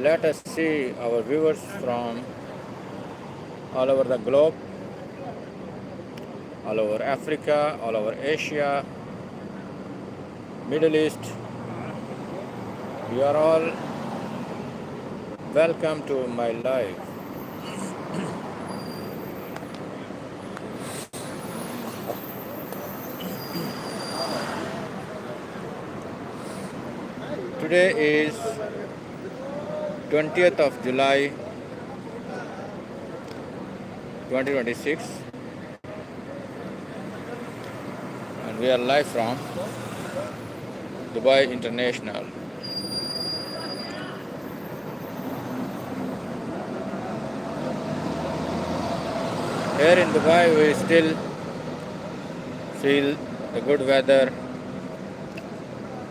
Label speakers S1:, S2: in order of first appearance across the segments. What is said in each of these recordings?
S1: Let us see our viewers from all over the globe, all over Africa, all over Asia, Middle East. You are all welcome to my live. Today is 20th of July 2026 and we are live from Dubai International. Here in Dubai we still feel the good weather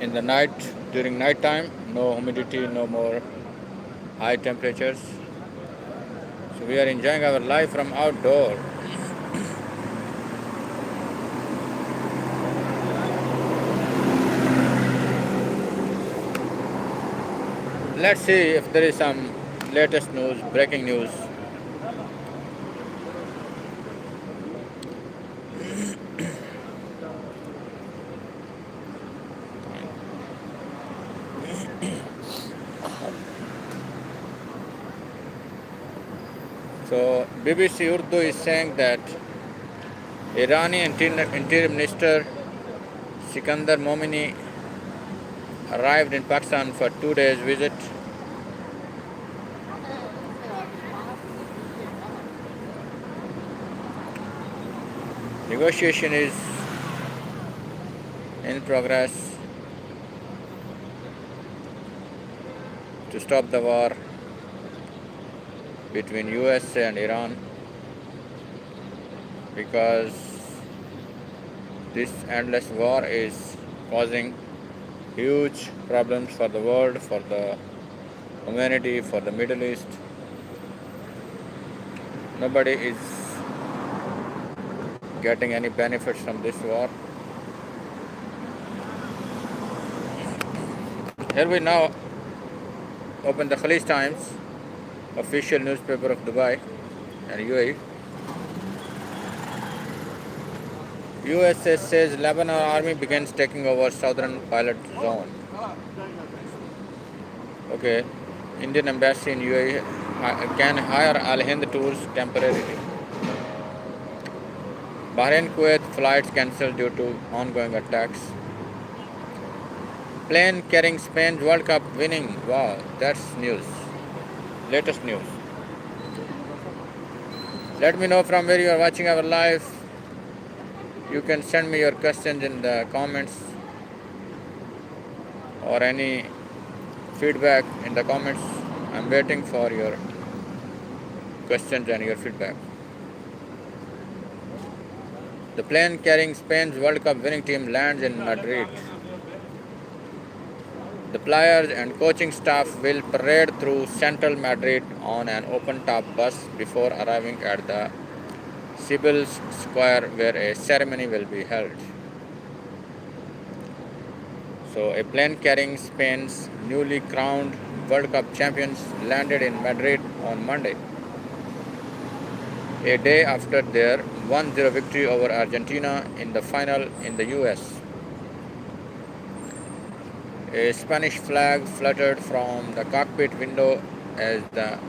S1: in the night, during night time, no humidity, no more high temperatures. So we are enjoying our life from outdoor. Let's see if there is some latest news, breaking news. So BBC Urdu is saying that Irani Interior Minister Sikandar Momini arrived in Pakistan for 2 days visit. Negotiation is in progress to stop the war between USA and Iran because this endless war is causing huge problems for the world, for the humanity, for the Middle East. Nobody is getting any benefits from this war. Here we now open the Khalij Times, official newspaper of Dubai and UAE. USA says Lebanon army begins taking over southern pilot zone. Okay, Indian embassy in UAE can hire Al-Hind tours temporarily. Bahrain Kuwait flights cancelled due to ongoing attacks. Plane carrying Spain's World Cup winning. Wow, that's news. Latest news. Let me know from where you are watching our live. You can send me your questions in the comments or any feedback in the comments. I'm waiting for your questions and your feedback. The plane carrying Spain's World Cup winning team lands in Madrid. The players and coaching staff will parade through central Madrid on an open-top bus before arriving at the Sibyl's Square where a ceremony will be held. So a plane carrying Spain's newly crowned World Cup champions landed in Madrid on Monday, a day after their 1-0 victory over Argentina in the final in the US. A Spanish flag fluttered from the cockpit window as the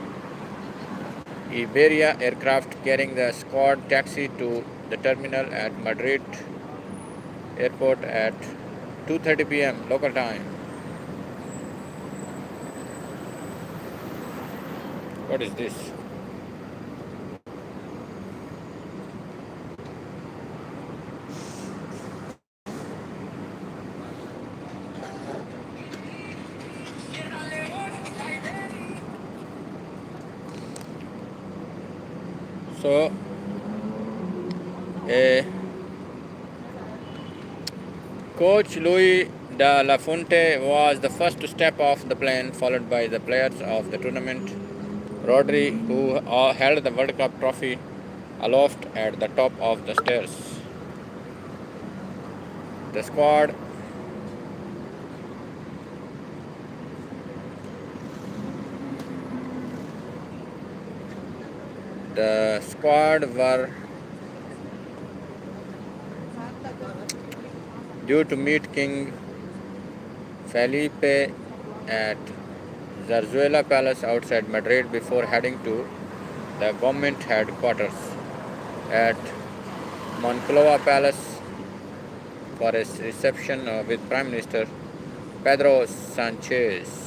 S1: Iberia aircraft carrying the squad taxied to the terminal at Madrid airport at 2:30 p.m. local time. What is this? So, Coach Luis de la Fuente was the first to step off the plane, followed by the players of the tournament. Rodri, who held the World Cup trophy aloft at the top of the stairs. The squad The squad were due to meet King Felipe at Zarzuela Palace outside Madrid before heading to the government headquarters at Moncloa Palace for a reception with Prime Minister Pedro Sanchez.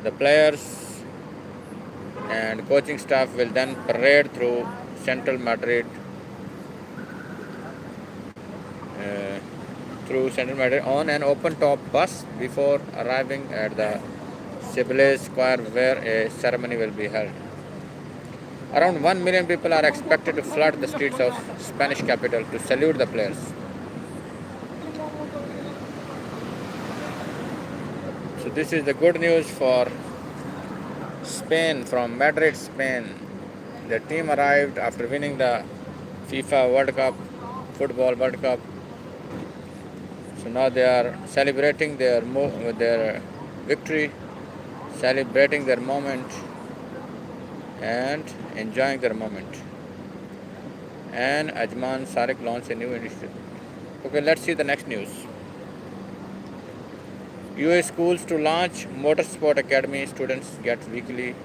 S1: The players and coaching staff will then parade through central Madrid on an open-top bus before arriving at the Cibeles Square where a ceremony will be held. Around 1 million people are expected to flood the streets of Spanish capital to salute the players. So this is the good news for Spain, from Madrid, Spain. The team arrived after winning the FIFA World Cup, Football World Cup. So now they are celebrating their victory, celebrating their moment and enjoying their moment. And Ajman Sarek launched a new initiative. Okay, let's see the next news. UAE schools to launch motorsport academy. Students get weekly.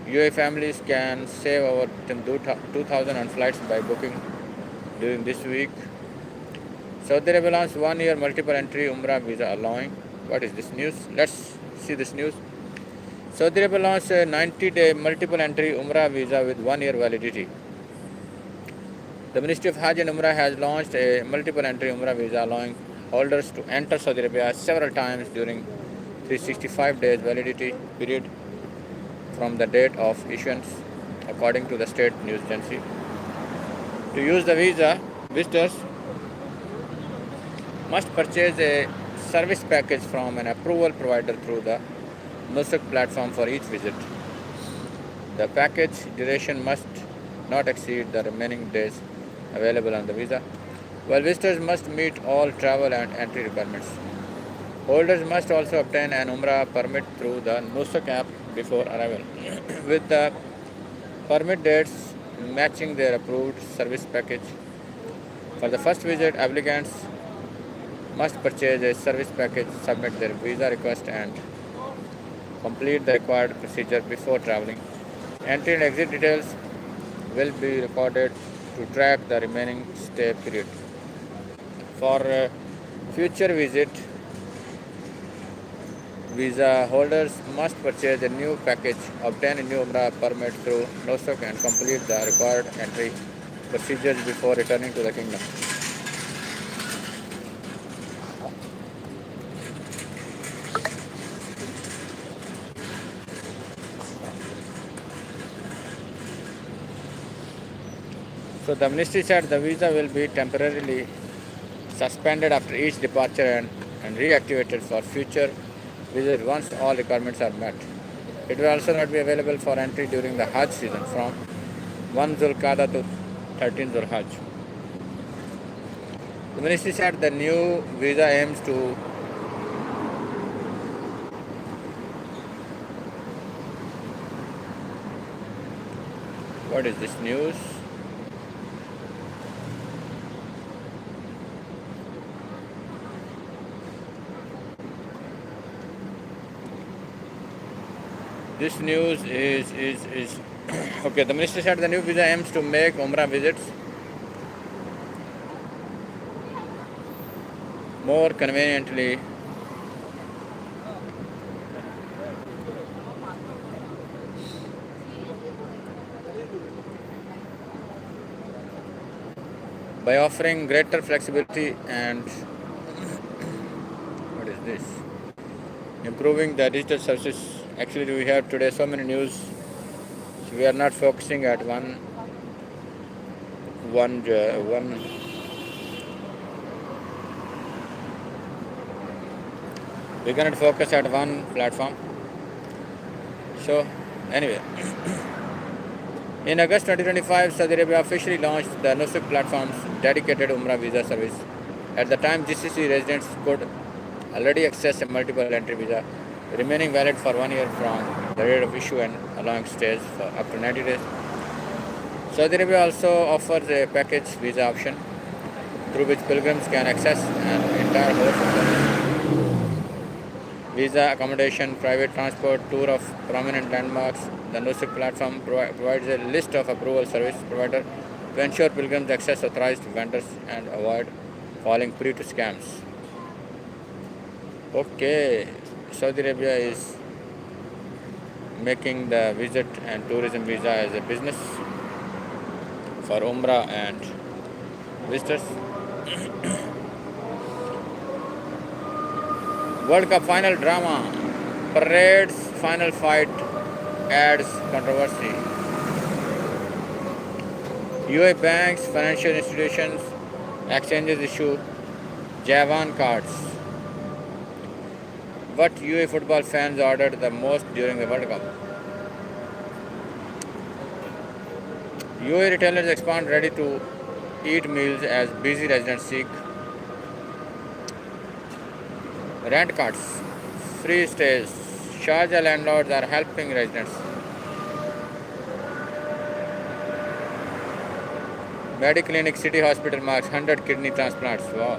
S1: UAE families can save over 2,000 on flights by booking during this week. Saudi Arabia launched 1-year multiple entry Umrah visa allowing. What is this news? Let's see this news. Saudi Arabia launched a 90-day multiple entry Umrah visa with 1-year validity. The Ministry of Hajj and Umrah has launched a multiple entry Umrah visa allowing holders to enter Saudi Arabia several times during 365 days validity period from the date of issuance, according to the state news agency. To use the visa, visitors must purchase a service package from an approval provider through the Nusuk platform for each visit. The package duration must not exceed the remaining days available on the visa, while visitors must meet all travel and entry requirements. Holders must also obtain an Umrah permit through the Nusuk app before arrival, with the permit dates matching their approved service package. For the first visit, applicants must purchase a service package, submit their visa request and complete the required procedure before traveling. Entry and exit details will be recorded to track the remaining stay period. For future visit, visa holders must purchase a new package, obtain a new Umrah permit through Nusuk and complete the required entry procedures before returning to the kingdom. So the ministry said the visa will be temporarily suspended after each departure and reactivated for future visits once all requirements are met. It will also not be available for entry during the Hajj season from 1 Zulqa'dah to 13 Zulhajj. The ministry said the new visa aims to what is this news? This news is okay. The minister said the new visa aims to make Umrah visits more conveniently by offering greater flexibility and what is this? Improving the digital services. Actually, we have today so many news, so we are not focusing at one. We cannot focus at one platform. So, anyway, in August 2025, Saudi Arabia officially launched the Nusuk platform's dedicated Umrah visa service. At the time, GCC residents could already access a multiple entry visa, remaining valid for 1 year from the date of issue and allowing stays for up to 90 days. Saudi Arabia also offers a package visa option through which pilgrims can access an entire host of services: visa, accommodation, private transport, tour of prominent landmarks. The Nusuk platform provides a list of approval service providers to ensure pilgrims access authorized vendors and avoid falling prey to scams. Okay, Saudi Arabia is making the visit and tourism visa as a business for Umrah and visitors. World Cup final drama. Parade's final fight adds controversy. UAE banks, financial institutions, exchanges issue Javan cards. What UAE football fans ordered the most during the World Cup? UAE retailers expand ready to eat meals as busy residents seek rent cards, free stays. Sharjah landlords are helping residents. Mediclinic City Hospital marks 100 kidney transplants. Wow.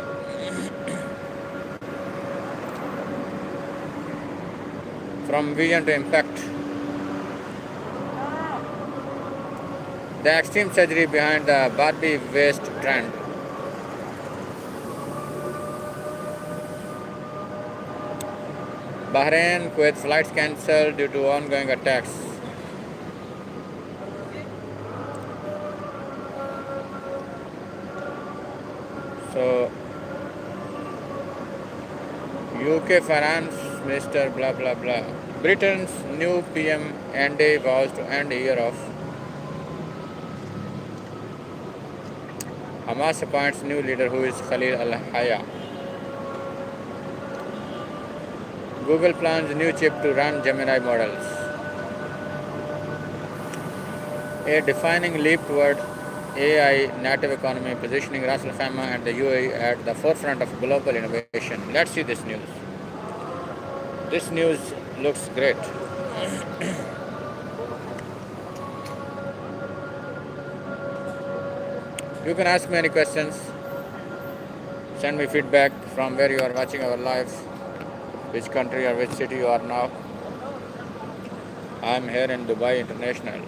S1: From vision to impact. The extreme surgery behind the Barbie waist trend. Bahrain, Kuwait flights cancelled due to ongoing attacks. So, UK Finance Minister blah blah blah. Britain's new PM Andy vows to end a year of. Hamas appoints new leader who is Khalil al-Hayya. Google plans new chip to run Gemini models. A defining leap toward AI native economy, positioning Ras Al Khaimah and the UAE at the forefront of global innovation. Let's see this news. This news looks great. You can ask me any questions. Send me feedback from where you are watching our live, which country or which city you are now. I am here in Dubai International.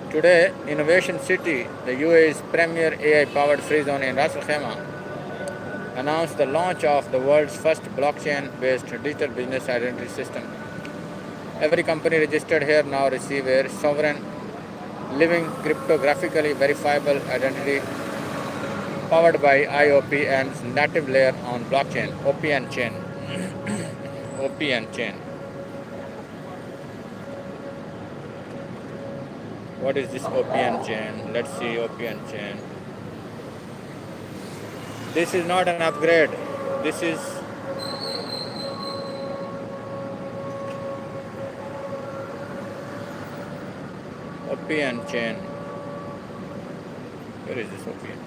S1: Today, Innovation City, the UAE's premier AI-powered free zone in Ras Al Khaimah, announced the launch of the world's first blockchain-based digital business identity system. Every company registered here now receives a sovereign, living, cryptographically verifiable identity powered by IOPN's native layer on blockchain, OPN chain. OPN chain. What is this OPN chain? Let's see OPN chain. This is not an upgrade. This is OPN chain. Where is this OPN?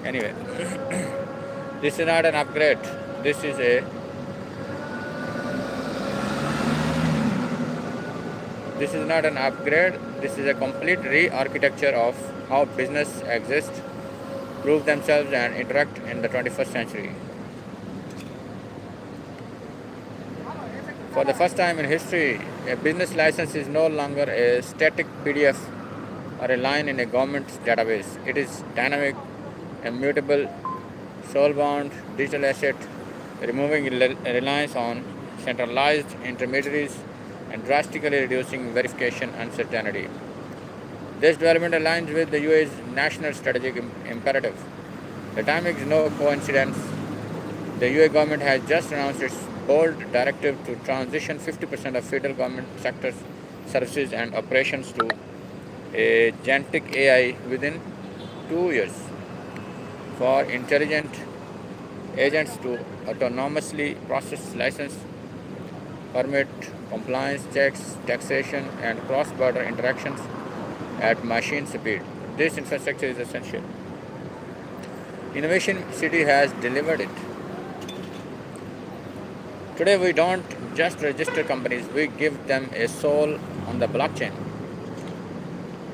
S1: Anyway, this is not an upgrade. This is not an upgrade. This is a complete re-architecture of how business exists, prove themselves and interact in the 21st century. For the first time in history, a business license is no longer a static PDF or a line in a government database. It is dynamic, immutable, soul-bound digital asset, removing reliance on centralized intermediaries and drastically reducing verification uncertainty. This development aligns with the UAE's national strategic imperative. The timing is no coincidence. The UAE government has just announced its bold directive to transition 50% of federal government sector services and operations to agentic AI within 2 years. For intelligent agents to autonomously process license, permit, compliance checks, taxation, and cross-border interactions at machine speed. This infrastructure is essential. Innovation City has delivered it. Today we don't just register companies, we give them a soul on the blockchain.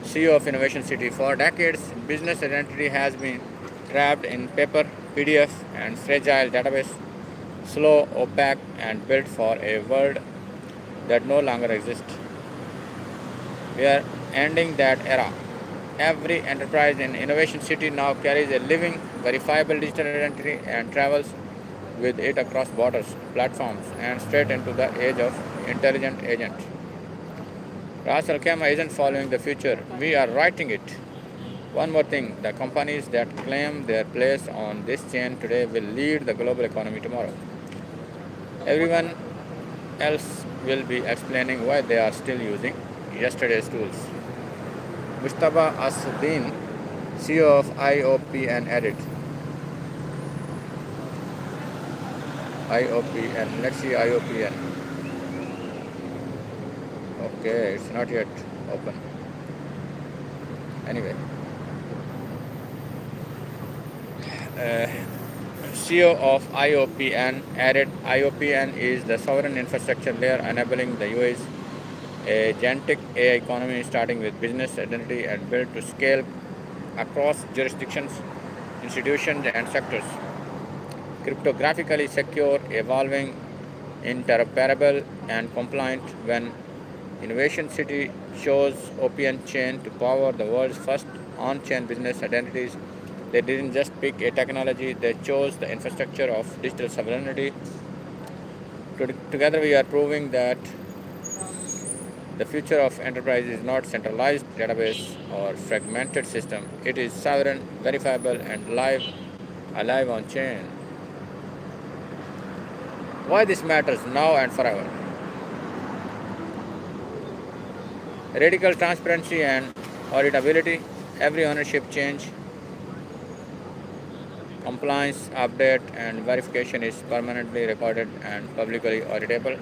S1: CEO of Innovation City. For decades, business identity has been trapped in paper, PDF, and fragile database, slow, opaque, and built for a world that no longer exists. We are ending that era. Every enterprise in Innovation City now carries a living, verifiable digital identity and travels with it across borders, platforms, and straight into the age of intelligent agent. Ras Al Khaimah isn't following the future, we are writing it. One more thing, the companies that claim their place on this chain today will lead the global economy tomorrow. Everyone else will be explaining why they are still using yesterday's tools. Mustafa Asudin, CEO of IOP&ASiA. IOPN, let's see IOPN. Okay, it's not yet open. Anyway, CEO of IOPN added IOPN is the sovereign infrastructure layer enabling the UAE's agentic AI economy, starting with business identity and built to scale across jurisdictions, institutions, and sectors. Cryptographically secure, evolving, interoperable, and compliant. When Innovation City chose OPN chain to power the world's first on-chain business identities, they didn't just pick a technology, they chose the infrastructure of digital sovereignty. Together we are proving that the future of enterprise is not centralized database or fragmented system. It is sovereign, verifiable, and alive on chain. Why this matters now and forever? Radical transparency and auditability. Every ownership change, compliance, update, and verification is permanently recorded and publicly auditable.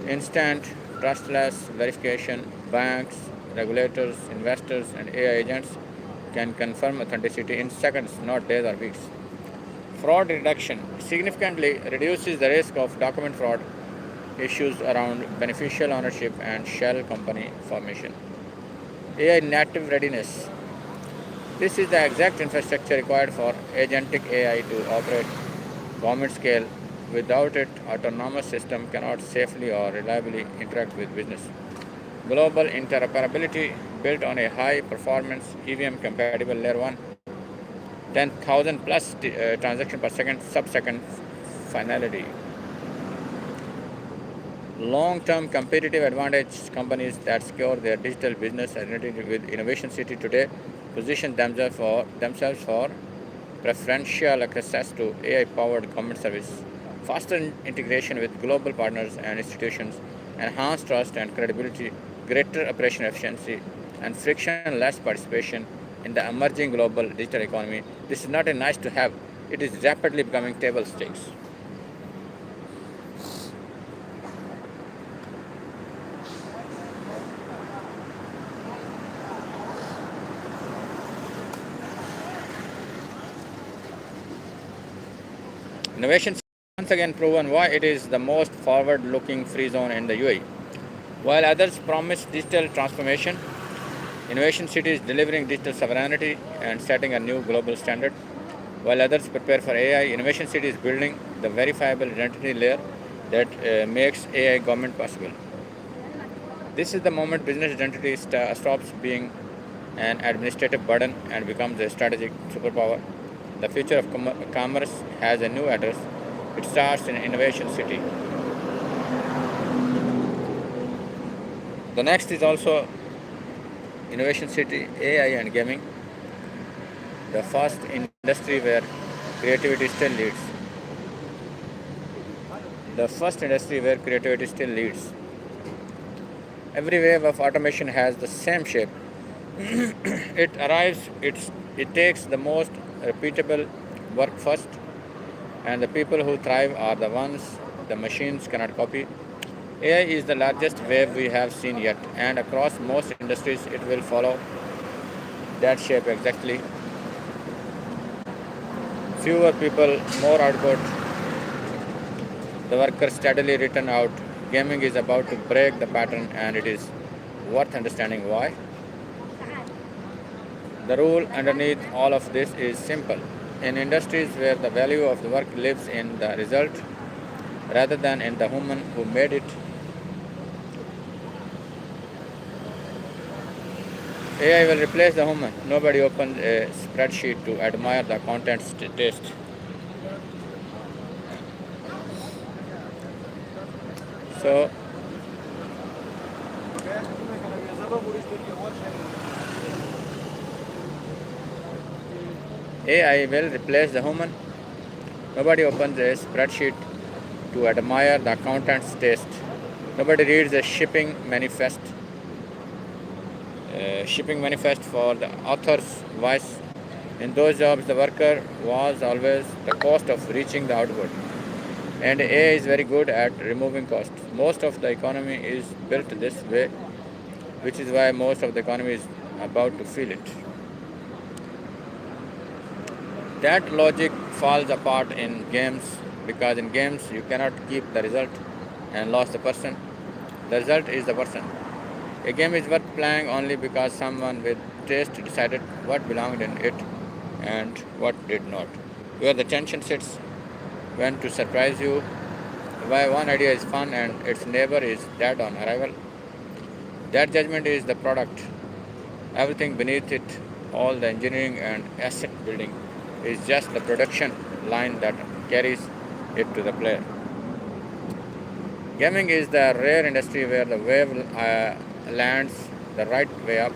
S1: Instant, trustless verification. Banks, regulators, investors, and AI agents can confirm authenticity in seconds, not days or weeks. Fraud reduction significantly reduces the risk of document fraud, issues around beneficial ownership, and shell company formation. AI native readiness. This is the exact infrastructure required for agentic AI to operate government scale. Without it, autonomous system cannot safely or reliably interact with business. Global interoperability built on a high performance EVM compatible layer 1, 10,000 plus transaction per second, sub-second finality. Long-term competitive advantage. Companies that secure their digital business identity with Innovation City today position themselves for preferential access to AI-powered government service, faster integration with global partners and institutions, enhanced trust and credibility, greater operational efficiency, and frictionless participation in the emerging global digital economy. This is not a nice to have, it is rapidly becoming table stakes. Innovation once again proven why it is the most forward-looking free zone in the UAE. While others promise digital transformation, Innovation City is delivering digital sovereignty and setting a new global standard. While others prepare for AI, Innovation City is building the verifiable identity layer that makes AI government possible. This is the moment business identity stops being an administrative burden and becomes a strategic superpower. The future of commerce has a new address. It starts in Innovation City. The next is also Innovation City, AI and gaming, the first industry where creativity still leads. The first industry where creativity still leads. Every wave of automation has the same shape. It takes the most repeatable work first, and the people who thrive are the ones the machines cannot copy. AI is the largest wave we have seen yet, and across most industries it will follow that shape exactly. Fewer people, more output. The workers steadily return out. Gaming is about to break the pattern, and it is worth understanding why. The rule underneath all of this is simple. In industries where the value of the work lives in the result rather than in the human who made it, AI will replace the human. Nobody opens a spreadsheet to admire the content's taste. So, AI will replace the human. Nobody opens a spreadsheet to admire the accountant's taste. Nobody reads a shipping manifest for the author's voice. In those jobs, the worker was always the cost of reaching the output. And AI is very good at removing costs. Most of the economy is built this way, which is why most of the economy is about to feel it. That logic falls apart in games because in games you cannot keep the result and lose the person. The result is the person. A game is worth playing only because someone with taste decided what belonged in it and what did not. Where the tension sits, when to surprise you, why one idea is fun and its neighbor is dead on arrival. That judgment is the product. Everything beneath it, all the engineering and asset building, is just the production line that carries it to the player. Gaming is the rare industry where the wave lands the right way up.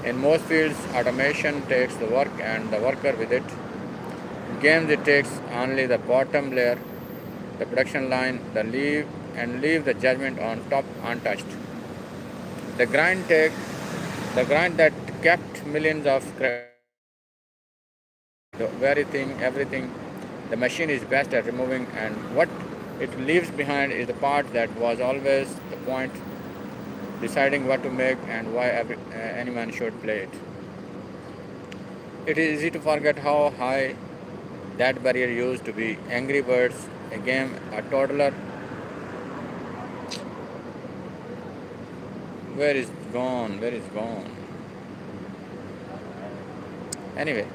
S1: In most fields, automation takes the work and the worker with it. In games, it takes only the bottom layer, the production line, leave the judgment on top untouched. The grind that kept millions of the very thing, everything the machine is best at removing, and what it leaves behind is the part that was always the point, deciding what to make and why anyone should play it. It is easy to forget how high that barrier used to be. Angry Birds, a game, a toddler. Where is gone? Where is gone? Anyway.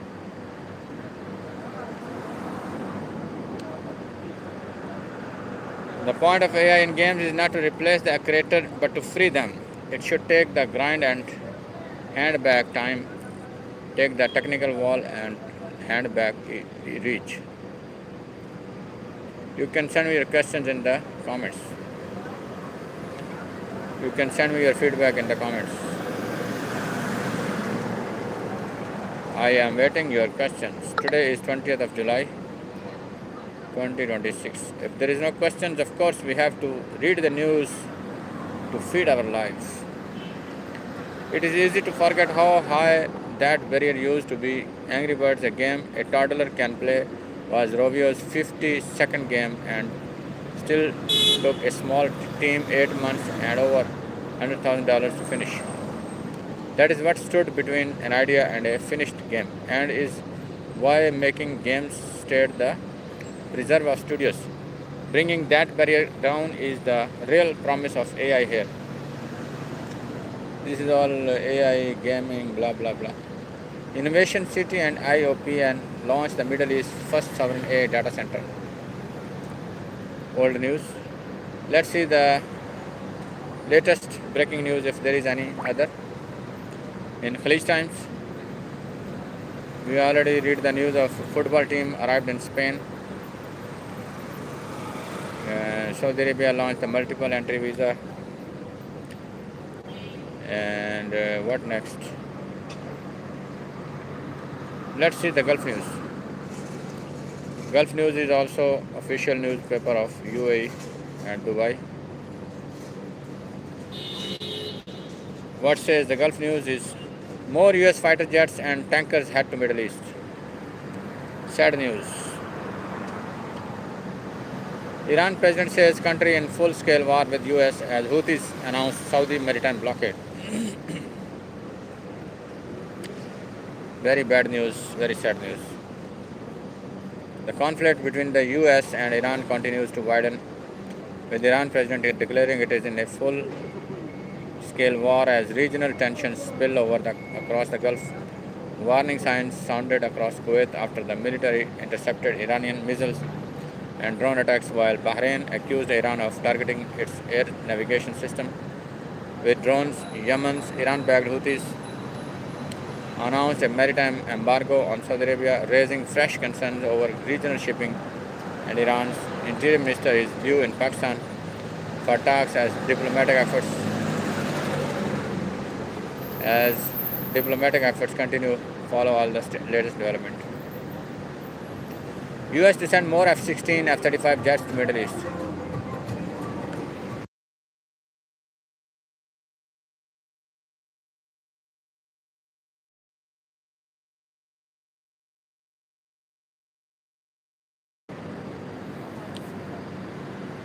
S1: The point of AI in games is not to replace the creator but to free them. It should take the grind and hand back time, take the technical wall and hand back reach. You can send me your questions in the comments. You can send me your feedback in the comments. I am waiting your questions. Today is 20th of July. 2026. If there is no questions, of course we have to read the news to feed our lives. It is easy to forget how high that barrier used to be. Angry Birds, a game a toddler can play, was Rovio's 50-second game and still took a small team 8 months and over $100,000 to finish. That is what stood between an idea and a finished game, and is why making games stayed the reserve of studios. Bringing that barrier down is the real promise of AI here. This is all AI, gaming, blah blah blah. Innovation City and IOPN launched the Middle East's first sovereign AI data center. Old news. Let's see the latest breaking news if there is any other. In Khalij Times, we already read the news of football team arrived in Spain. Saudi Arabia launched a multiple entry visa. And what next? Let's see the Gulf News. Gulf News is also official newspaper of UAE and Dubai. What says the Gulf News is more US fighter jets and tankers head to Middle East. Sad news. Iran president says country in full-scale war with US as Houthis announce Saudi maritime blockade. Very bad news, very sad news. The conflict between the US and Iran continues to widen, with Iran President declaring it is in a full-scale war as regional tensions spill over across the Gulf. Warning signs sounded across Kuwait after the military intercepted Iranian missiles and drone attacks, while Bahrain accused Iran of targeting its air navigation system with drones. Yemen's Iran-backed Houthis announced a maritime embargo on Saudi Arabia, raising fresh concerns over regional shipping, and Iran's interior minister is due in Pakistan for talks as diplomatic efforts continue follow all the latest development. US to send more F-16, F-35 jets to Middle East.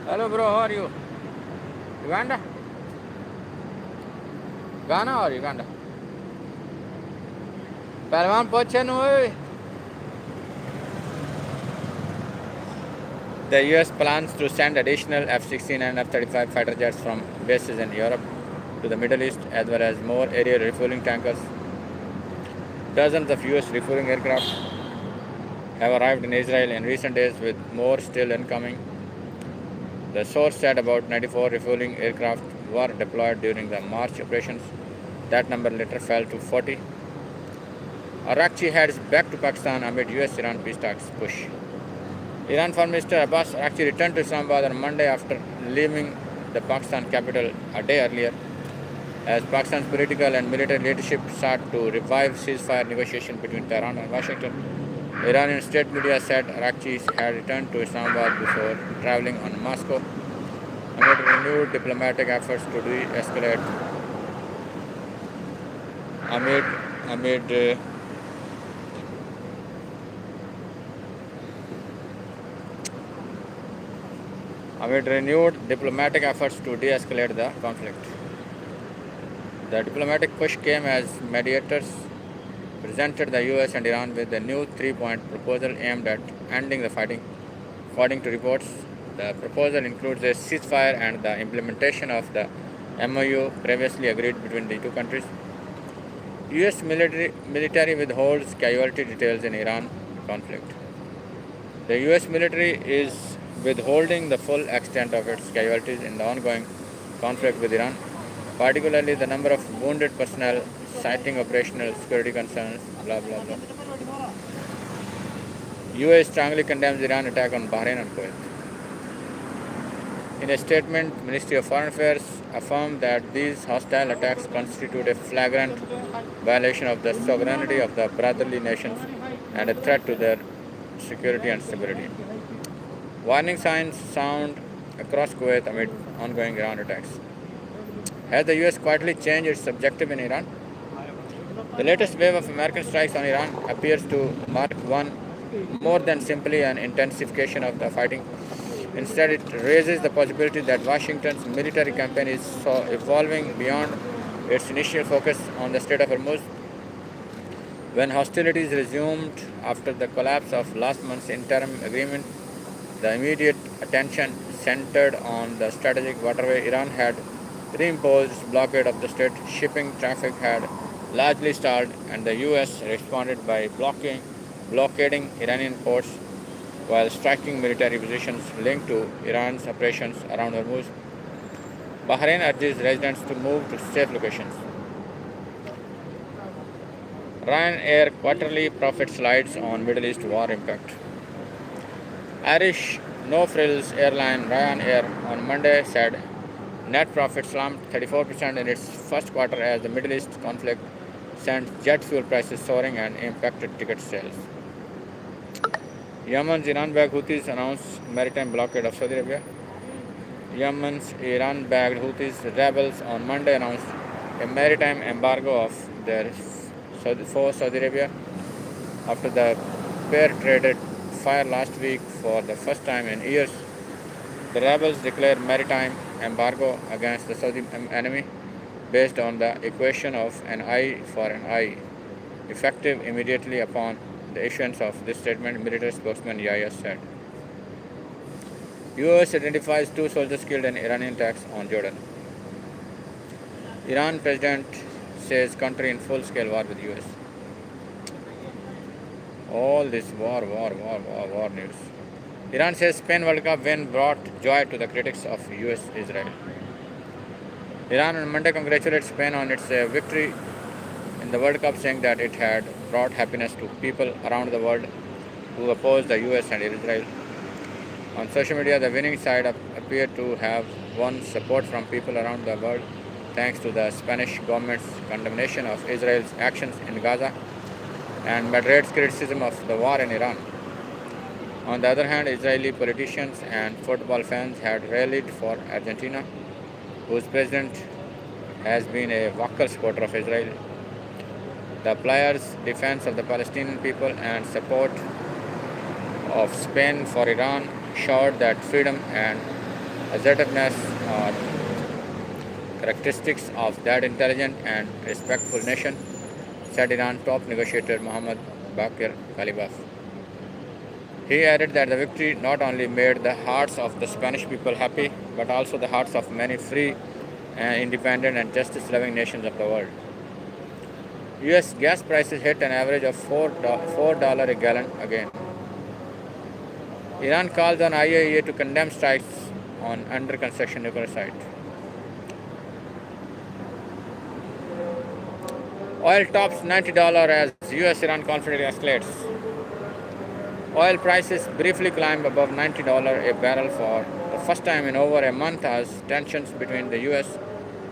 S1: Hello bro, how are you? Uganda? Ghana or Uganda? Palwan poche nu hoy. The US plans to send additional F-16 and F-35 fighter jets from bases in Europe to the Middle East, as well as more aerial refueling tankers. Dozens of US refueling aircraft have arrived in Israel in recent days, with more still incoming. The source said about 94 refueling aircraft were deployed during the March operations. That number later fell to 40. AFRiCA heads back to Pakistan amid US-Iran peace talks push. Iran Foreign Minister Abbas AFRiCA returned to Islamabad on Monday after leaving the Pakistan capital a day earlier, as Pakistan's political and military leadership sought to revive ceasefire negotiations between Tehran and Washington. Iranian state media said AFRiCA had returned to Islamabad before traveling on Moscow amid renewed diplomatic efforts to de-escalate amid renewed diplomatic efforts to de-escalate the conflict. The diplomatic push came as mediators presented the US and Iran with a new three-point proposal aimed at ending the fighting. According to reports, the proposal includes a ceasefire and the implementation of the MOU previously agreed between the two countries. US military withholds casualty details in Iran conflict. The US military is withholding the full extent of its casualties in the ongoing conflict with Iran, particularly the number of wounded personnel, citing operational security concerns, blah blah blah. US strongly condemns Iran attack on Bahrain and Kuwait. In a statement, Ministry of Foreign Affairs affirmed that these hostile attacks constitute a flagrant violation of the sovereignty of the brotherly nations and a threat to their security and stability. Warning signs sound across Kuwait amid ongoing Iran attacks. Has the US quietly changed its objective in Iran? The latest wave of American strikes on Iran appears to mark one more than simply an intensification of the fighting. Instead, it raises the possibility that Washington's military campaign is evolving beyond its initial focus on the Strait of Hormuz. When hostilities resumed after the collapse of last month's interim agreement, the immediate attention centered on the strategic waterway. Iran had reimposed its blockade of the strait. Shipping traffic had largely stalled, and the US responded by blockading Iranian ports while striking military positions linked to Iran's operations around Hormuz. Bahrain urges residents to move to safe locations. Ryanair quarterly profit slides on Middle East war impact. Irish no-frills airline Ryanair on Monday said net profit slumped 34% in its first quarter as the Middle East conflict sent jet fuel prices soaring and impacted ticket sales. Yemen's Iran-backed Houthis announced maritime blockade of Saudi Arabia. Yemen's Iran-backed Houthis rebels on Monday announced a maritime embargo of their for Saudi Arabia after the pair traded fire last week for the first time in years. The rebels declared maritime embargo against the Saudi enemy based on the equation of an eye for an eye, effective immediately upon the issuance of this statement, military spokesman Yahya said. US identifies 2 soldiers killed in Iranian attacks on Jordan. Iran president says country in full-scale war with US. All this war news. Iran says Spain World Cup win brought joy to the critics of US-Israel. Iran on Monday congratulated Spain on its victory in the World Cup, saying that it had brought happiness to people around the world who opposed the US and Israel. On social media, the winning side appeared to have won support from people around the world thanks to the Spanish government's condemnation of Israel's actions in Gaza and Madrid's criticism of the war in Iran. On the other hand, Israeli politicians and football fans had rallied for Argentina, whose president has been a vocal supporter of Israel. The players' defense of the Palestinian people and support of Spain for Iran showed that freedom and assertiveness are characteristics of that intelligent and respectful nation, said Iran top negotiator Mohammad Bakir Kalibaf. He added that the victory not only made the hearts of the Spanish people happy, but also the hearts of many free and independent and justice-loving nations of the world. US gas prices hit an average of $4 a gallon again. Iran calls on IAEA to condemn strikes on under-construction nuclear site. Oil tops $90 as US-Iran conflict escalates. Oil prices briefly climbed above $90 a barrel for the first time in over a month as tensions between the US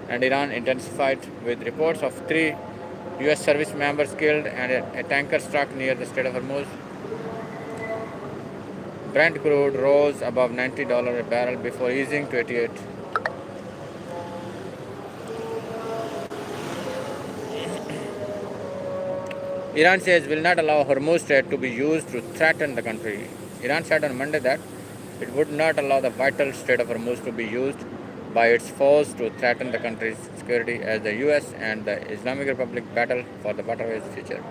S1: and Iran intensified, with reports of 3 US service members killed and a tanker struck near the Strait of Hormuz. Brent crude rose above $90 a barrel before easing to 88. Iran says will not allow Hormuz Strait to be used to threaten the country. Iran said on Monday that it would not allow the vital Strait of Hormuz to be used by its foes to threaten the country's security as the US and the Islamic Republic battle for the waterway's future.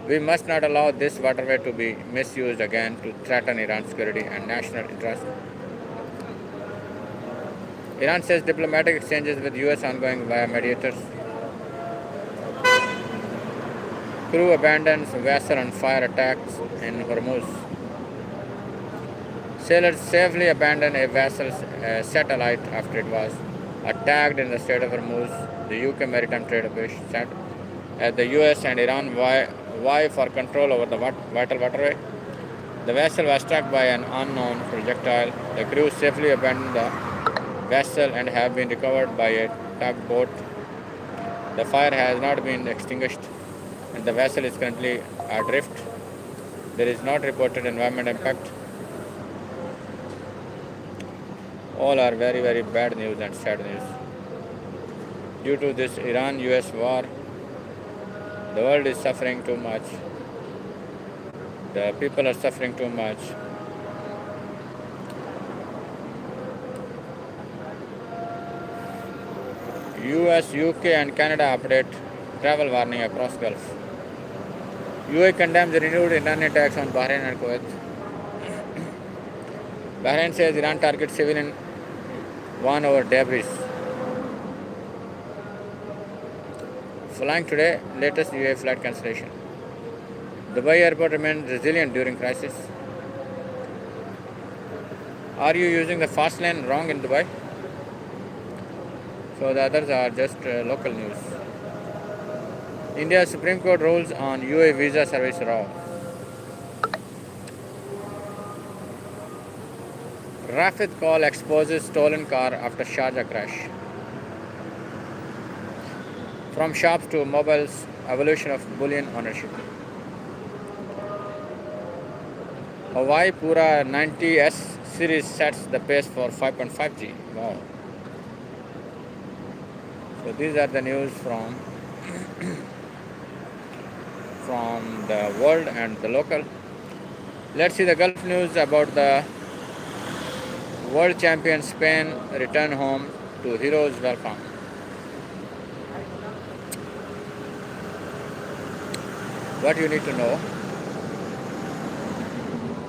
S1: We must not allow this waterway to be misused again to threaten Iran's security and national interest. Iran says diplomatic exchanges with US ongoing via mediators. Crew abandons vessel on fire attacks in Hormuz. Sailors safely abandoned a vessel's satellite after it was attacked in the Strait of Hormuz, the UK Maritime Trade Office said. As the US and Iran vie for control over the vital waterway, the vessel was struck by an unknown projectile. The crew safely abandoned the vessel and have been recovered by a tugboat. The fire has not been extinguished and the vessel is currently adrift. There is not reported environmental impact. All are very bad news and sad news. Due to this Iran-US war, the world is suffering too much. The people are suffering too much. US, UK and Canada update travel warning across Gulf. UAE condemns renewed Iranian attacks on Bahrain and Kuwait. Bahrain says Iran targets civilian one over debris. Flying today, latest UAE flight cancellation. Dubai airport remains resilient during crisis. Are you using the fast lane wrong in Dubai? So the others are just local news. India's Supreme Court rules on UAE visa service raw. Rafid call exposes stolen car after Sharjah crash. From shops to mobiles, evolution of bullion ownership. Hawaii Pura 90S series sets the pace for 5.5G. Wow. So these are the news from the world and the local. Let's see the Gulf news about the world champion Spain return home to heroes welcome. What you need to know.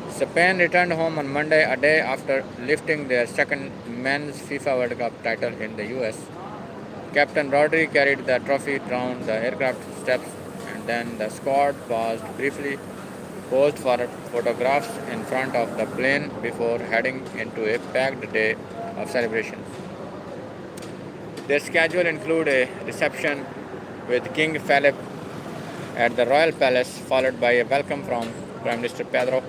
S1: Spain returned home on Monday, a day after lifting their second men's FIFA World Cup title in the US. Captain Rodri carried the trophy down the aircraft steps, and then the squad paused briefly, posed for photographs in front of the plane before heading into a packed day of celebrations. Their schedule included a reception with King Philip at the Royal Palace, followed by a welcome from Prime Minister Pedro.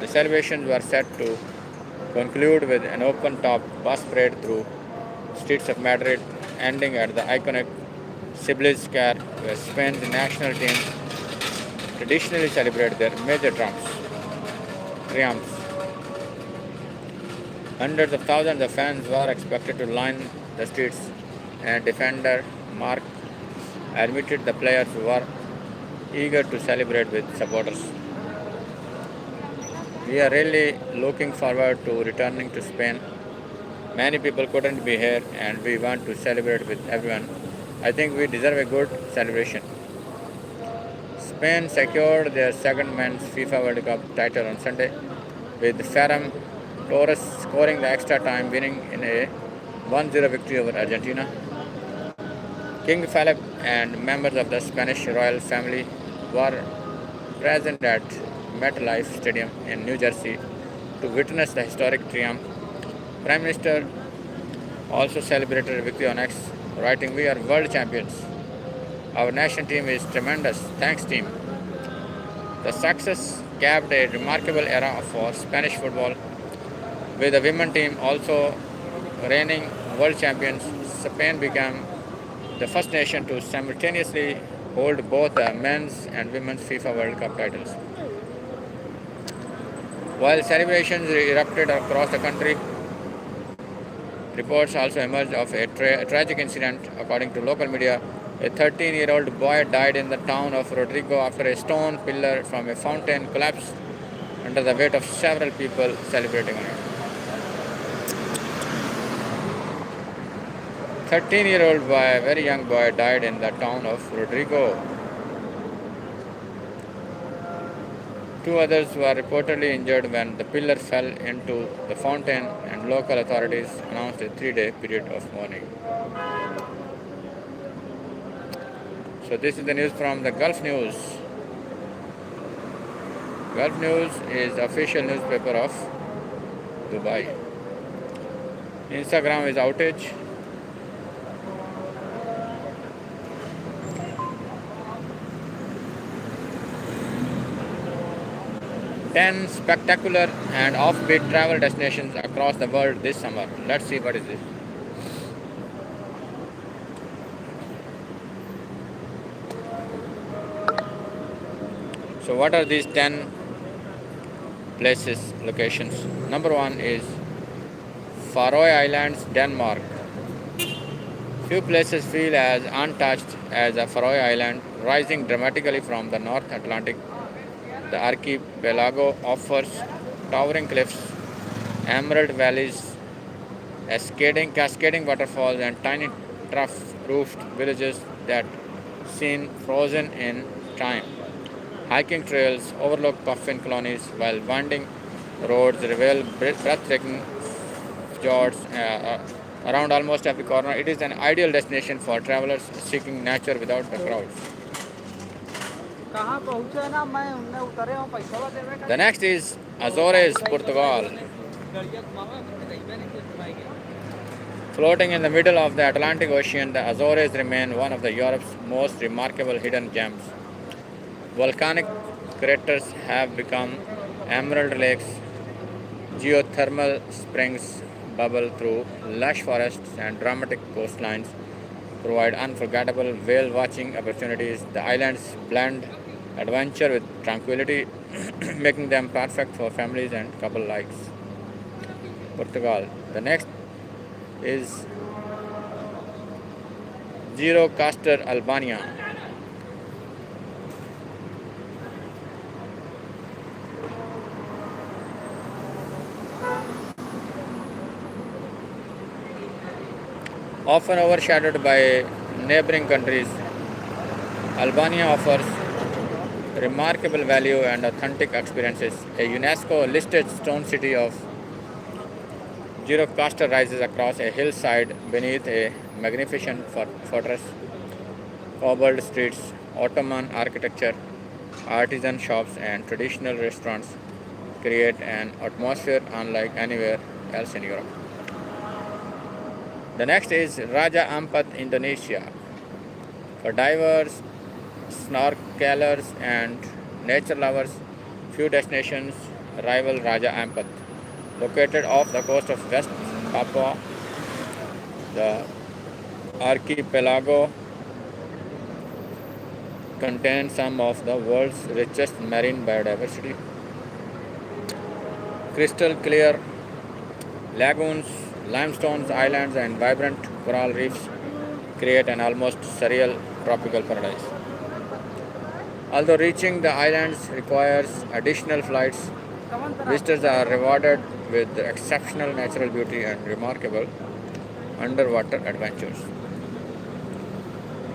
S1: The celebrations were set to conclude with an open-top bus parade through streets of Madrid, ending at the iconic Sibles Square, where Spain's national team traditionally celebrate their major triumphs. Hundreds of thousands of fans were expected to line the streets, and defender Mark admitted the players were eager to celebrate with supporters. We are really looking forward to returning to Spain. Many people couldn't be here, and we want to celebrate with everyone. I think we deserve a good celebration. Spain secured their second men's FIFA World Cup title on Sunday, with Ferran Torres scoring the extra time, winning in a 1-0 victory over Argentina. King Philip and members of the Spanish royal family were present at MetLife Stadium in New Jersey to witness the historic triumph. Prime Minister also celebrated victory on X, writing, "We are world champions. Our national team is tremendous. Thanks, team." The success capped a remarkable era for Spanish football, with the women's team also reigning world champions. Spain became the first nation to simultaneously hold both the men's and women's FIFA World Cup titles. While celebrations erupted across the country, reports also emerged of a tragic incident. According to local media, a 13-year-old boy died in the town of Rodrigo after a stone pillar from a fountain collapsed under the weight of several people celebrating on it. 13-year-old boy, a very young boy, died in the town of Rodrigo. Two others were reportedly injured when the pillar fell into the fountain, and local authorities announced a 3-day period of mourning. So this is the news from the Gulf News. Gulf News is the official newspaper of Dubai. Instagram is outage. Ten spectacular and offbeat travel destinations across the world this summer. Let's see what is this. So what are these 10 places, locations? Number 1 is Faroe Islands, Denmark. Few places feel as untouched as a Faroe Island, rising dramatically from the North Atlantic. The archipelago offers towering cliffs, emerald valleys, cascading waterfalls, and tiny trough-roofed villages that seem frozen in time. Hiking trails overlook puffin colonies, while winding roads reveal breathtaking fjords around almost every corner. It is an ideal destination for travelers seeking nature without the crowds. The next is Azores, Portugal. Floating in the middle of the Atlantic Ocean, the Azores remain one of Europe's most remarkable hidden gems. Volcanic craters have become emerald lakes. Geothermal springs bubble through lush forests, and dramatic coastlines provide unforgettable whale watching opportunities. The islands blend adventure with tranquility, making them perfect for families and couple likes. Portugal. The next is Gjirokastër, Albania. Often overshadowed by neighboring countries, Albania offers remarkable value and authentic experiences. A UNESCO listed stone city of Gjirokastar rises across a hillside beneath a magnificent fortress. Cobbled streets, Ottoman architecture, artisan shops, and traditional restaurants create an atmosphere unlike anywhere else in Europe. The next is Raja Ampat, Indonesia. For divers, snorkelers, and nature lovers, few destinations rival Raja Ampat. Located off the coast of West Papua, the archipelago contains some of the world's richest marine biodiversity. Crystal clear lagoons, limestones, islands, and vibrant coral reefs create an almost surreal tropical paradise. Although reaching the islands requires additional flights, visitors are rewarded with exceptional natural beauty and remarkable underwater adventures.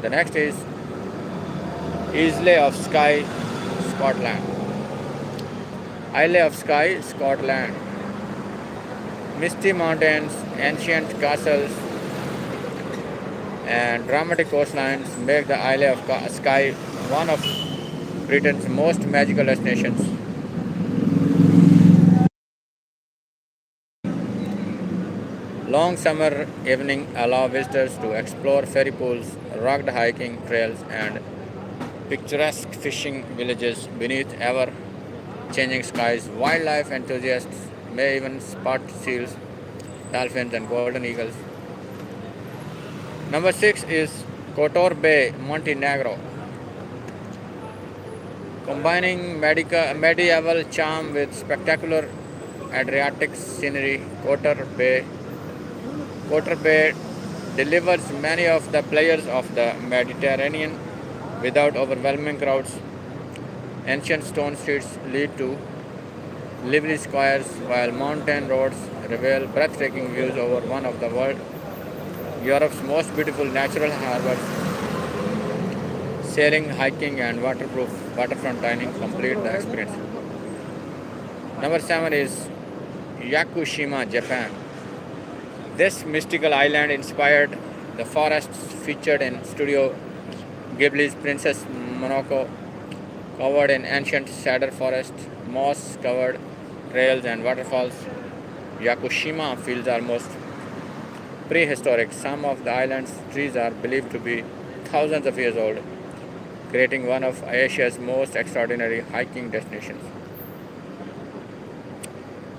S1: The next is Isle of Skye, Scotland. Isle of Skye, Scotland. Misty mountains, ancient castles, and dramatic coastlines make the Isle of Skye one of Britain's most magical destinations. Long summer evenings allow visitors to explore ferry pools, rugged hiking trails, and picturesque fishing villages beneath ever changing skies. Wildlife enthusiasts may even spot seals, dolphins, and golden eagles. Number 6 is Kotor Bay, Montenegro. Combining medieval charm with spectacular Adriatic scenery, Kotor Bay delivers many of the pleasures of the Mediterranean without overwhelming crowds. Ancient stone streets lead to lively squares, while mountain roads reveal breathtaking views over one of the world Europe's most beautiful natural harbors. Sailing, hiking, and waterfront dining complete the experience. Number 7 is Yakushima, Japan. This mystical island inspired the forests featured in Studio Ghibli's Princess Mononoke, covered in ancient cedar forest, moss-covered trails, and waterfalls. Yakushima feels almost prehistoric. Some of the island's trees are believed to be thousands of years old, creating one of Asia's most extraordinary hiking destinations.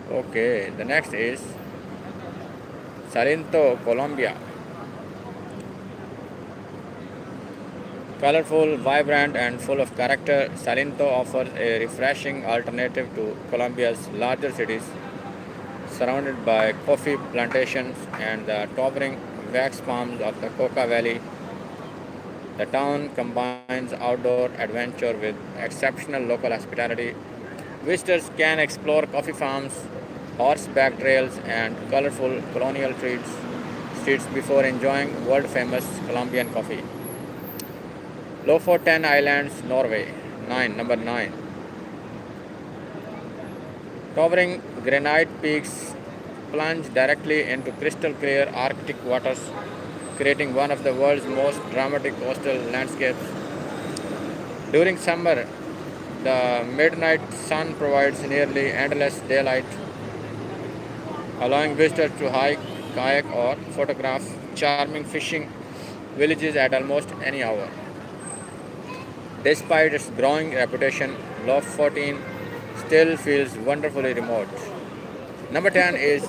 S1: Okay, the next is Salinto, Colombia. Colorful, vibrant, and full of character, Salinto offers a refreshing alternative to Colombia's larger cities, surrounded by coffee plantations and the towering wax palms of the Coca Valley. The town combines outdoor adventure with exceptional local hospitality. Visitors can explore coffee farms, horseback trails, and colorful colonial streets before enjoying world famous Colombian coffee. Lofoten Islands, Norway. Number 9. Towering granite peaks plunge directly into crystal clear Arctic waters, creating one of the world's most dramatic coastal landscapes. During summer, the midnight sun provides nearly endless daylight, allowing visitors to hike, kayak, or photograph charming fishing villages at almost any hour. Despite its growing reputation, Lofoten still feels wonderfully remote. Number 10 is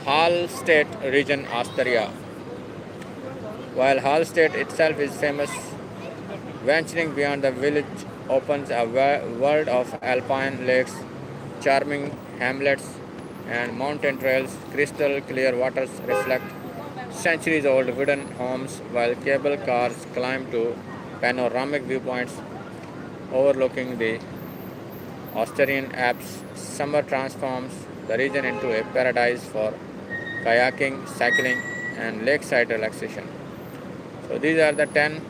S1: Hallstatt region, Austria. While Hallstatt itself is famous, venturing beyond the village opens a world of alpine lakes, charming hamlets, and mountain trails. Crystal clear waters reflect centuries old wooden homes, while cable cars climb to panoramic viewpoints overlooking the Austrian Alps. Summer transforms the region into a paradise for kayaking, cycling, and lakeside relaxation. So these are the 10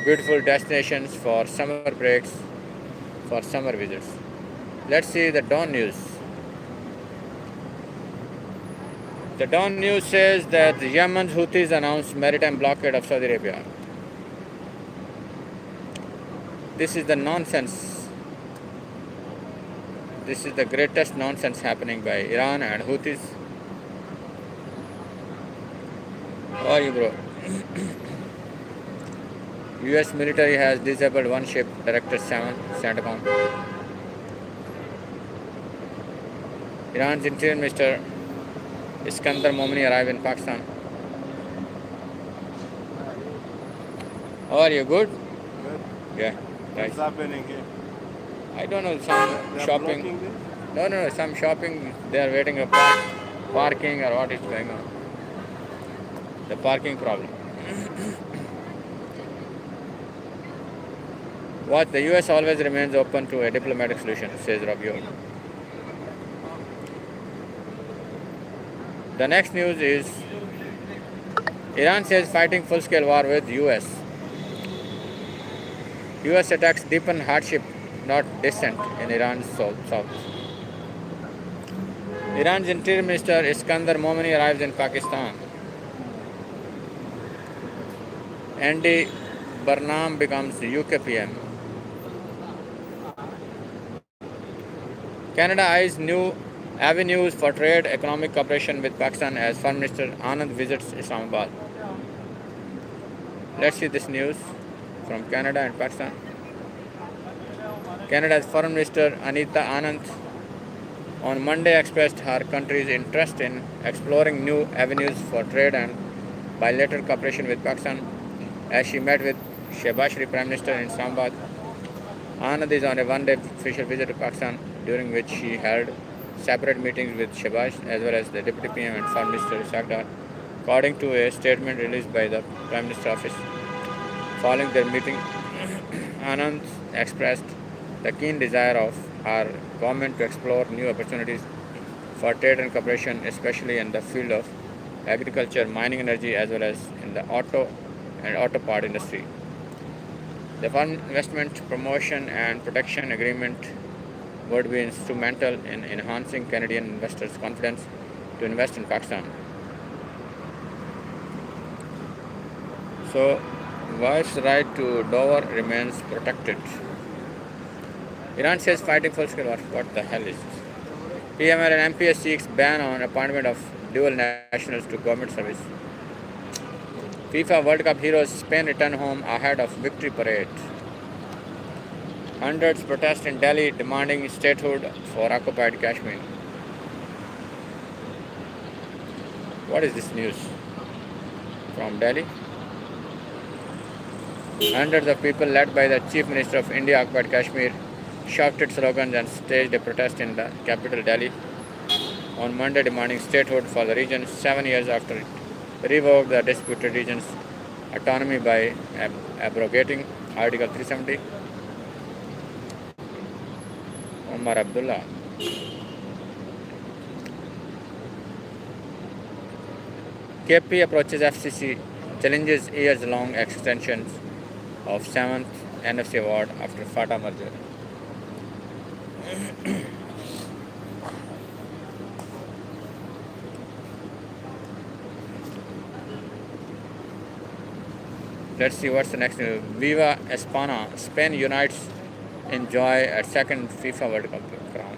S1: beautiful destinations for summer breaks, for summer visits. Let's see the Dawn News. The Dawn News says that Yemen's Houthis announced maritime blockade of Saudi Arabia. This is the nonsense. This is the greatest nonsense happening by Iran and Houthis. How are you, bro? US military has disabled one ship, Director 7, CENTCOM. Iran's Interior Minister Iskandar Momini arrived in Pakistan. How are you? Good?
S2: Good.
S1: Yeah. Right.
S2: What's happening here?
S1: I don't know, some
S2: They are
S1: shopping.
S2: blocking this?
S1: No, some shopping. They are waiting for parking or what is going on. The parking problem. What the US always remains open to a diplomatic solution, says Rabio. The next news is Iran says fighting full-scale war with US. US attacks deepen hardship, not dissent in Iran's south. Iran's Interior Minister Iskandar Momini arrives in Pakistan. Andy Burnham becomes UK PM. Canada eyes new avenues for trade economic cooperation with Pakistan as Foreign Minister Anand visits Islamabad. Let's see this news from Canada and Pakistan. Canada's Foreign Minister Anita Anand on Monday expressed her country's interest in exploring new avenues for trade and bilateral cooperation with Pakistan as she met with Shehbaz Sharif Prime Minister in Islamabad. Anand is on a one-day official visit to Pakistan, during which she held separate meetings with Shehbaz as well as the Deputy PM and Foreign Minister Sakdar, according to a statement released by the Prime Minister's office. Following their meeting, Anand expressed the keen desire of our government to explore new opportunities for trade and cooperation, especially in the field of agriculture, mining, energy, as well as in the auto part industry. The Foreign Investment Promotion and Protection Agreement would be instrumental in enhancing Canadian investors' confidence to invest in Pakistan. So, wife's right to dower remains protected. Iran says fighting full-scale war. What the hell is this? PML and MPS seeks ban on appointment of dual nationals to government service. FIFA World Cup heroes Spain return home ahead of victory parade. Hundreds protest in Delhi demanding statehood for occupied Kashmir. What is this news from Delhi? Hundreds of people led by the Chief Minister of India occupied Kashmir shouted slogans and staged a protest in the capital Delhi on Monday demanding statehood for the region 7 years after it revoked the disputed region's autonomy by abrogating Article 370. Omar Abdullah. KP approaches FCC, challenges years-long extensions of 7th NFC award after FATA merger. Let's see what's the next news. Viva Espana. Spain unites in joy at second FIFA World Cup crown.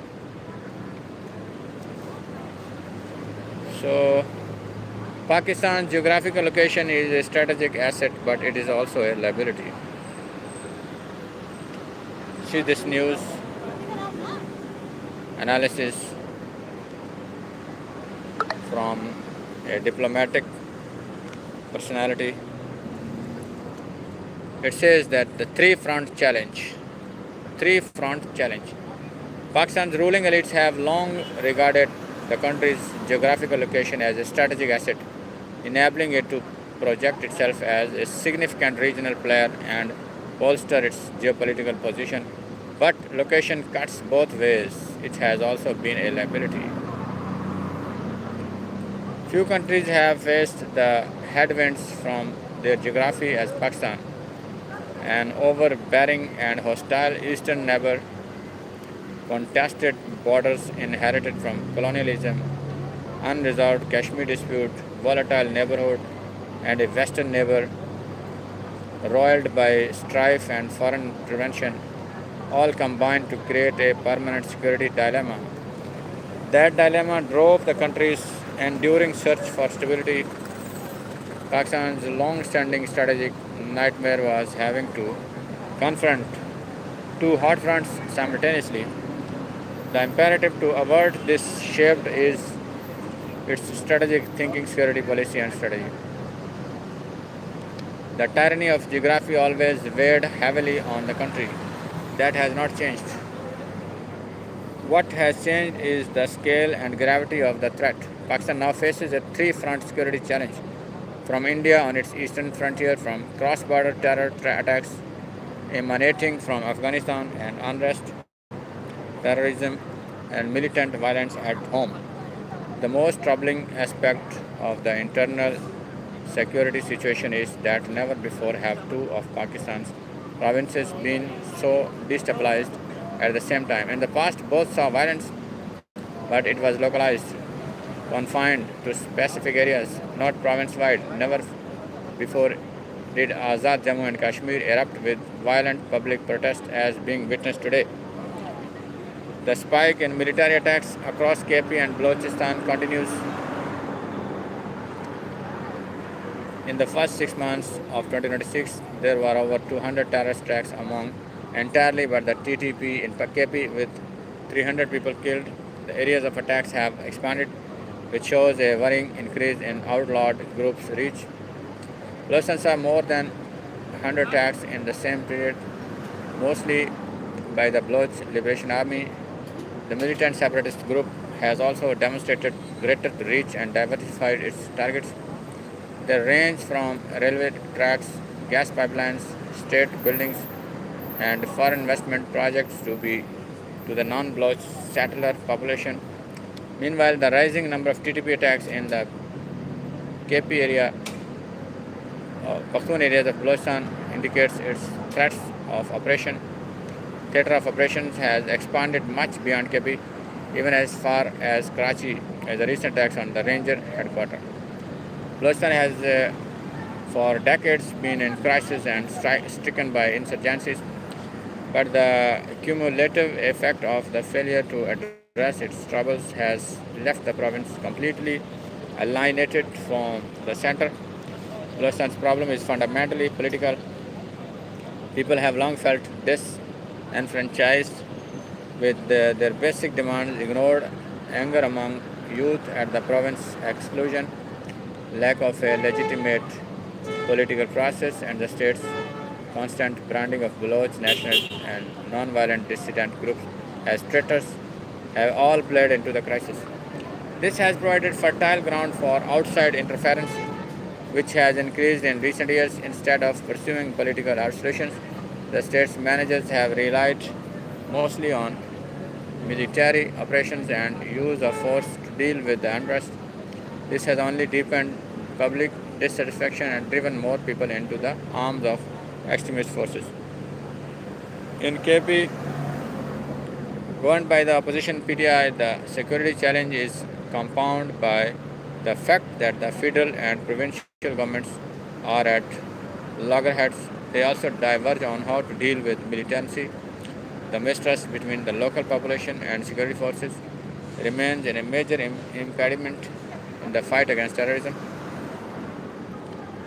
S1: So, Pakistan's geographical location is a strategic asset, but it is also a liability. See this news analysis from a diplomatic personality. It says that the three-front challenge. Pakistan's ruling elites have long regarded the country's geographical location as a strategic asset, enabling it to project itself as a significant regional player and bolster its geopolitical position. But location cuts both ways. It has also been a liability. Few countries have faced the headwinds from their geography as Pakistan An overbearing and hostile eastern neighbor, contested borders inherited from colonialism, unresolved Kashmir dispute, volatile neighborhood, and a western neighbor roiled by strife and foreign intervention, all combined to create a permanent security dilemma. That dilemma drove the country's enduring search for stability. Pakistan's long-standing strategic nightmare was having to confront two hot fronts simultaneously. The imperative to avert this shaped is its strategic thinking, security policy, and strategy. The tyranny of geography always weighed heavily on the country. That has not changed. What has changed is the scale and gravity of the threat. Pakistan now faces a three-front security challenge from India on its eastern frontier, from cross-border terror attacks emanating from Afghanistan, and unrest, terrorism, and militant violence at home. The most troubling aspect of the internal security situation is that never before have two of Pakistan's provinces been so destabilized at the same time. In the past, both saw violence, but it was localized, confined to specific areas, not province-wide. Never before did Azad Jammu and Kashmir erupt with violent public protest as being witnessed today. The spike in military attacks across KP and Balochistan continues. In the first 6 months of 2026, there were over 200 terrorist attacks among entirely but the TTP in KP with 300 people killed. The areas of attacks have expanded, which shows a worrying increase in outlawed groups' reach. Balochistan saw more than 100 attacks in the same period, mostly by the Baloch Liberation Army. The militant separatist group has also demonstrated greater reach and diversified its targets. They range from railway tracks, gas pipelines, state buildings, and foreign investment projects to the non-Baloch settler population. Meanwhile, the rising number of TTP attacks in the KP area, Pakhtun areas of Balochistan indicates its threats of operation. Theatre of operations has expanded much beyond KP, even as far as Karachi, as the recent attacks on the Ranger headquarters. Balochistan has for decades been in crisis and stricken by insurgencies, but the cumulative effect of the failure to address its troubles has left the province completely alienated from the center. Balochistan's problem is fundamentally political. People have long felt disenfranchised with their basic demands ignored, anger among youth at the province's exclusion, lack of a legitimate political process, and the state's constant branding of Baloch nationals and non-violent dissident groups as traitors have all played into the crisis. This has provided fertile ground for outside interference, which has increased in recent years. Instead of pursuing political solutions, the state's managers have relied mostly on military operations and use of force to deal with the unrest. This has only deepened public dissatisfaction and driven more people into the arms of extremist forces. In KP, governed by the opposition PTI, the security challenge is compounded by the fact that the federal and provincial governments are at loggerheads. They also diverge on how to deal with militancy. The mistrust between the local population and security forces remains a major impediment in the fight against terrorism.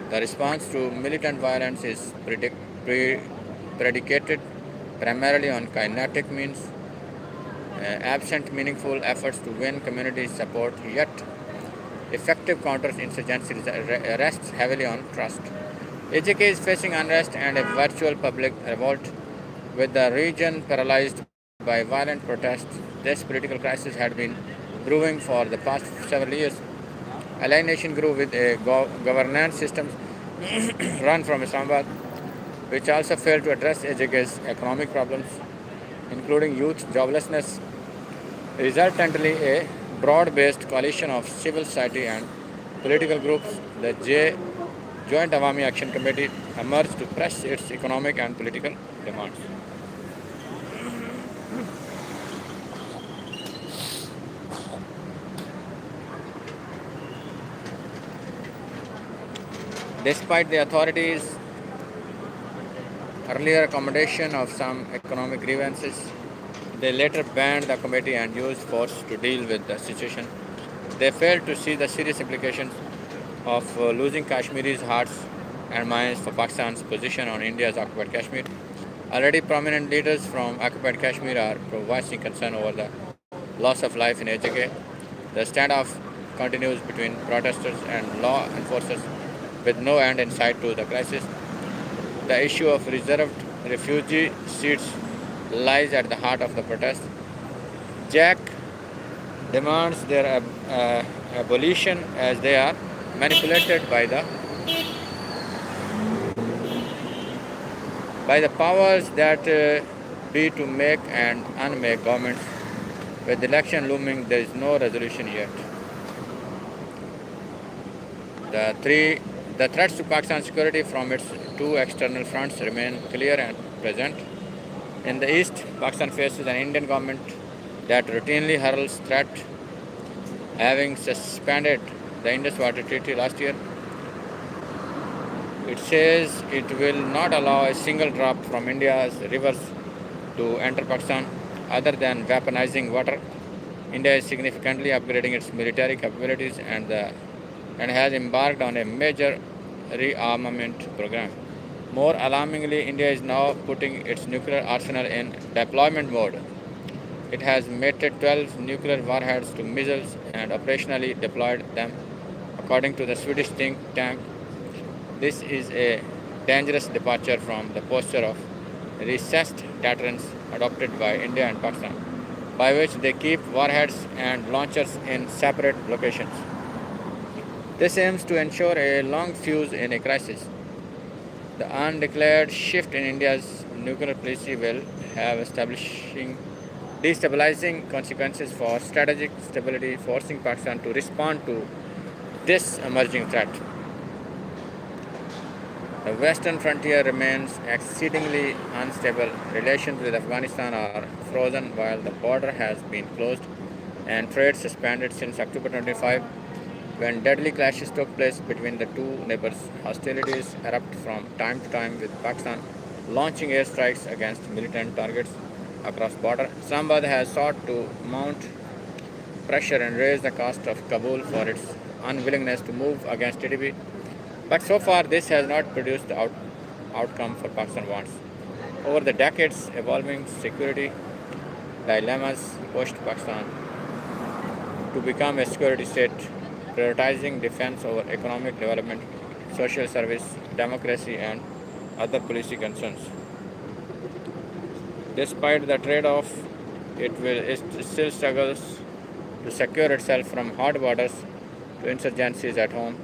S1: The response to militant violence is predicated primarily on kinetic means, absent meaningful efforts to win community support, yet effective counterinsurgency rests heavily on trust. AJK is facing unrest and a virtual public revolt, with the region paralyzed by violent protests. This political crisis had been brewing for the past several years. Alienation grew with a governance system run from Islamabad, which also failed to address AJK's economic problems, including youth joblessness. Resultantly, a broad-based coalition of civil society and political groups, the Joint Awami Action Committee, emerge to press its economic and political demands. Despite the authorities' earlier accommodation of some economic grievances, they later banned the committee and used force to deal with the situation. They failed to see the serious implications of losing Kashmiris' hearts and minds for Pakistan's position on India's occupied Kashmir. Already prominent leaders from occupied Kashmir are voicing concern over the loss of life in AJK. The standoff continues between protesters and law enforcers with no end in sight to the crisis. The issue of reserved refugee seats lies at the heart of the protest. Jack demands their abolition as they are manipulated by the powers that be to make and unmake governments. With the election looming, there is no resolution yet. The threats to Pakistan's security from its two external fronts remain clear and present. In the east, Pakistan faces an Indian government that routinely hurls threats, having suspended the Indus Water Treaty last year. It says it will not allow a single drop from India's rivers to enter Pakistan other than weaponizing water. India is significantly upgrading its military capabilities and has embarked on a major rearmament program. More alarmingly, India is now putting its nuclear arsenal in deployment mode. It has mated 12 nuclear warheads to missiles and operationally deployed them, according to the Swedish think tank. This is a dangerous departure from the posture of recessed deterrence adopted by India and Pakistan, by which they keep warheads and launchers in separate locations. This aims to ensure a long fuse in a crisis. The undeclared shift in India's nuclear policy will have destabilizing consequences for strategic stability, forcing Pakistan to respond to this emerging threat. The western frontier remains exceedingly unstable. Relations with Afghanistan are frozen while the border has been closed and trade suspended since October 25, when deadly clashes took place between the two neighbors. Hostilities erupt from time to time, with Pakistan launching airstrikes against militant targets across border. Islamabad has sought to mount pressure and raise the cost of Kabul for its unwillingness to move against TTP. But so far, this has not produced the outcome for Pakistan wants. Over the decades, evolving security dilemmas pushed Pakistan to become a security state, prioritizing defense over economic development, social service, democracy, and other policy concerns. Despite the trade-off, it still struggles to secure itself from hot borders to insurgencies at home.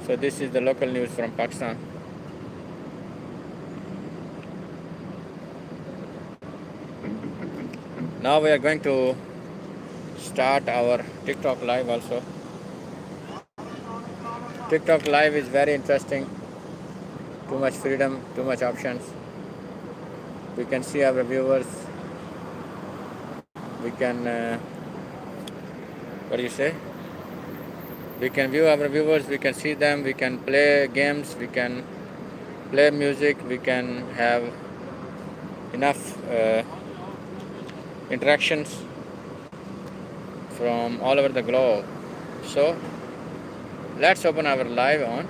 S1: So this is the local news from Pakistan. Now we are going to start our TikTok live also. TikTok live is very interesting. Too much freedom, too much options. We can see our viewers. We can, what do you say? We can view our viewers, we can see them, we can play games, we can play music, we can have enough interactions from all over the globe. So let's open our live on.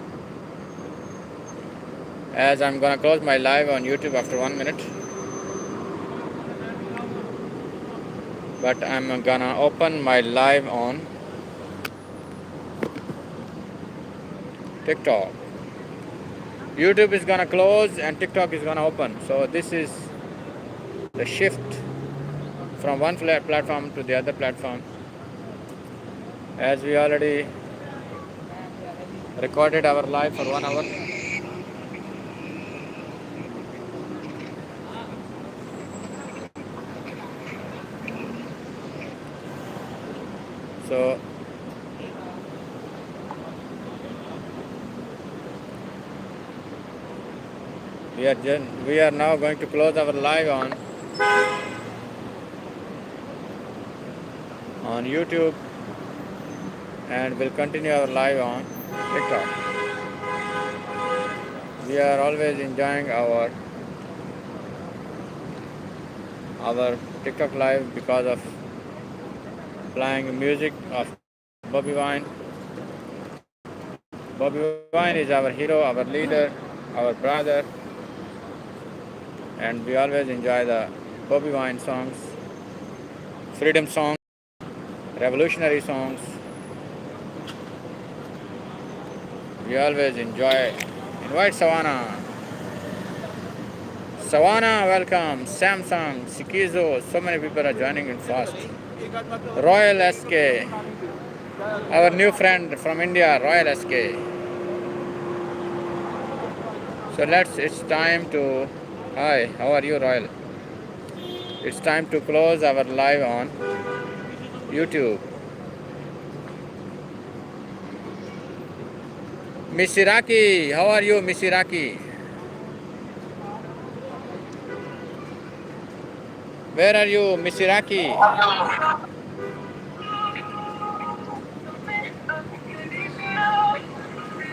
S1: As I'm gonna close my live on YouTube after 1 minute, but I'm gonna open my live on TikTok. YouTube is gonna close and TikTok is gonna open. So this is the shift from one platform to the other platform. As we already recorded our live for 1 hour. So We are now going to close our live on YouTube, and we'll continue our live on TikTok. We are always enjoying our TikTok live because of playing music of Bobby Wine. Bobby Wine is our hero, our leader, our brother, and we always enjoy the Bobby Wine songs, freedom songs, revolutionary songs. We always enjoy. Invite Savannah. Savannah, welcome. Samsung, Sikizo, so many people are joining in fast. Royal SK, our new friend from India, Royal SK. So it's time to, hi, how are you, Royal? It's time to close our live on YouTube. Miss Iraqi, how are you, Miss Iraqi? Where are you, Miss Iraqi?